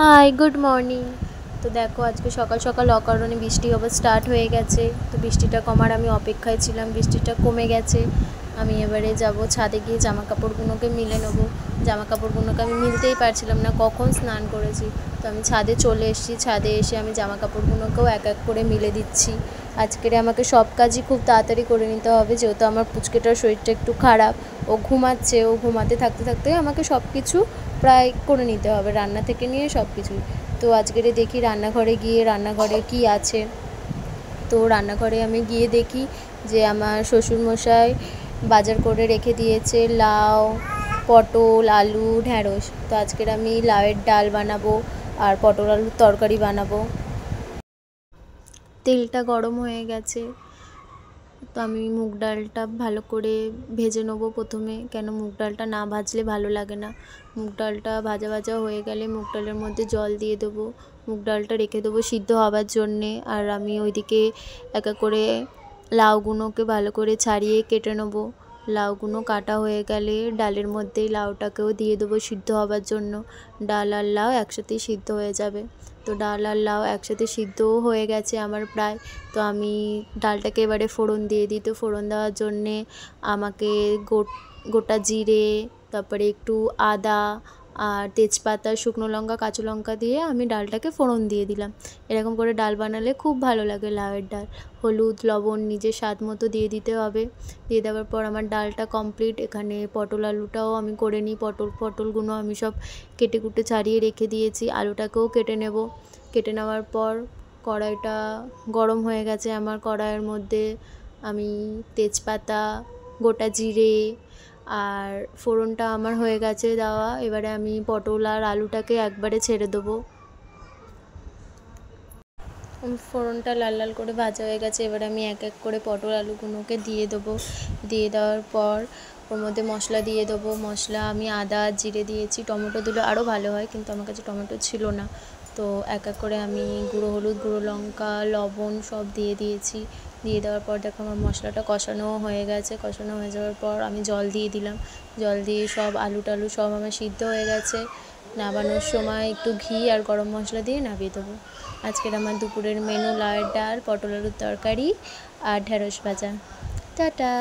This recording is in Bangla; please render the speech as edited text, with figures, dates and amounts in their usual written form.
High, good morning. তো দেখো আজকে সকাল সকাল অকারণে বৃষ্টি আবার স্টার্ট হয়ে গেছে। তো বৃষ্টিটা কমার আমি অপেক্ষায় ছিলাম, বৃষ্টিটা কমে গেছে। আমি এবারে যাব ছাদে গিয়ে জামা কাপড়গুলোকে মিলে নেবো। জামা কাপড়গুলোকে আমি মিলতেই পারছিলাম না, কখন স্নান করেছি। তো আমি ছাদে চলে এসেছি, ছাদে এসে আমি জামা কাপড়গুলোকেও এক এক করে মিলে দিচ্ছি। আজকের আমাকে সব কাজই খুব তাড়াতাড়ি করে নিতে হবে, যেহেতু আমার পুচকেটার শরীরটা একটু খারাপ। ও ঘুমাচ্ছে, ও ঘুমাতে থাকতে থাকতে আমাকে সব কিছু প্রায় করে নিতে হবে, রান্না থেকে নিয়ে সব কিছুই। তো আজকের দেখি রান্নাঘরে গিয়ে রান্নাঘরে কি আছে। তো রান্নাঘরে আমি গিয়ে দেখি যে আমার শ্বশুরমশাই বাজার করে রেখে দিয়েছে লাউ, পটল, আলু, ঢ্যাঁড়স। তো আজকের আমি লাউয়ের ডাল বানাবো আর পটল আলুর তরকারি বানাবো। তেলটা গরম হয়ে গেছে, তো আমি মুগ ডালটা ভালো করে ভেজে নেবো প্রথমে, কেন মুগ ডালটা না ভাজলে ভালো লাগে না। মুগ ডালটা ভাজা ভাজা হয়ে গেলে মুগ ডালের মধ্যে জল দিয়ে দেবো, মুগ ডালটা রেখে দেবো সিদ্ধ হওয়ার জন্যে। আর আমি ওইদিকে এক এক করে লাউগুলোকে ভালো করে ছাড়িয়ে কেটে নেবো। লাউগুলো কাটা হয়ে গেলে ডালের মধ্যে লাউটাকেও দিয়ে দেবো সিদ্ধ হওয়ার জন্য। ডাল আর লাউ একসাথেই সিদ্ধ হয়ে যাবে। তো ডাল আর লাউ একসাথে সিদ্ধও হয়ে গেছে আমার প্রায়। তো আমি ডালটাকে এবারে ফোড়ন দিয়ে দিই। তো ফোড়ন দেওয়ার জন্যে আমাকে গোটা জিরে, তারপরে একটু আদা আর তেজপাতা, শুকনো লঙ্কা, কাঁচা লঙ্কা দিয়ে আমি ডালটাকে ফোড়ন দিয়ে দিলাম। এরকম করে ডাল বানালে খুব ভালো লাগে লাউয়ের ডাল। হলুদ লবণ নিজের স্বাদ মতো দিয়ে দিতে হবে। দিয়ে দেওয়ার পর আমার ডালটা কমপ্লিট। এখানে পটল আলুটাও আমি করে নিই। পটলগুলো আমি সব কেটে কুটে ছাড়িয়ে রেখে দিয়েছি। আলুটাকেও কেটে নেব। কেটে নেওয়ার পর কড়াইটা গরম হয়ে গেছে আমার। কড়াইয়ের মধ্যে আমি তেজপাতা, গোটা জিরে আর ফোড়নটা আমার হয়ে গেছে দেওয়া। এবারে আমি পটল আর আলুটাকে একবারে ছেড়ে দেবো। ফোড়নটা লাল লাল করে ভাজা হয়ে গেছে, এবারে আমি এক এক করে পটল আলুগুলোকে দিয়ে দেবো। দিয়ে দেওয়ার পর ওর মধ্যে মশলা দিয়ে দেবো। মশলা আমি আদা জিরে দিয়েছি, টমেটো দিলে আরও ভালো হয়, কিন্তু আমার কাছে টমেটো ছিল না। তো এক এক করে আমি গুঁড়ো হলুদ, গুঁড়ো লঙ্কা, লবণ সব দিয়ে দিয়েছি। দিয়ে দেওয়ার পর দেখো আমার মশলাটা কষানোও হয়ে গেছে। কষানো হয়ে যাওয়ার পর আমি জল দিয়ে দিলাম। জল দিয়ে সব আলু টালু সব আমার সিদ্ধ হয়ে গেছে। নামানোর সময় একটু ঘি আর গরম মশলা দিয়ে নামিয়ে দেবো। আজকের আমার দুপুরের মেনু লাউয়ের ডাল, পটল আলুর তরকারি আর ঢ্যাঁড়স ভাজা। টাটা।